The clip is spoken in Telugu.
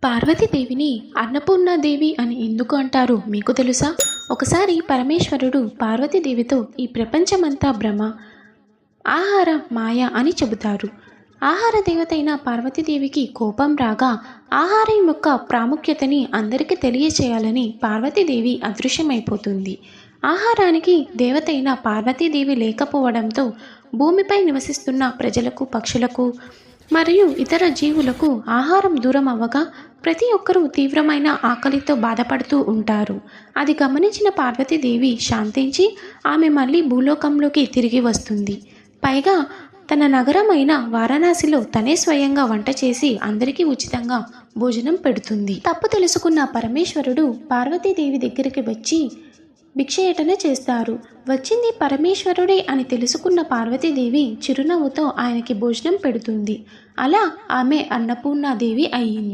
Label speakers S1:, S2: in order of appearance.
S1: పార్వతీదేవిని అన్నపూర్ణాదేవి అని ఎందుకు అంటారు మీకు తెలుసా? ఒకసారి పరమేశ్వరుడు పార్వతీదేవితో ఈ ప్రపంచమంతా భ్రమ, ఆహార మాయ అని చెబుతారు. ఆహార దేవతైన పార్వతీదేవికి కోపం రాగా ఆహారం యొక్క ప్రాముఖ్యతని అందరికీ తెలియచేయాలని పార్వతీదేవి అదృశ్యమైపోతుంది. ఆహారానికి దేవతైన పార్వతీదేవి లేకపోవడంతో భూమిపై నివసిస్తున్న ప్రజలకు, పక్షులకు మరియు ఇతర జీవులకు ఆహారం దూరం అవ్వగా ప్రతి ఒక్కరూ తీవ్రమైన ఆకలితో బాధపడుతూ ఉంటారు. అది గమనించిన పార్వతీదేవి శాంతించి ఆమె మళ్ళీ భూలోకంలోకి తిరిగి వస్తుంది. పైగా తన నగరమైన వారణాసిలో తనే స్వయంగా వంట చేసి అందరికీ ఉచితంగా భోజనం పెడుతుంది. తప్పు తెలుసుకున్న పరమేశ్వరుడు పార్వతీదేవి దగ్గరికి వచ్చి భిక్షయటన చేస్తారు. వచ్చింది పరమేశ్వరుడే అని తెలుసుకున్న పార్వతీదేవి చిరునవ్వుతో ఆయనకి భోజనం పెడుతుంది. అలా ఆమె అన్నపూర్ణాదేవి అయ్యింది.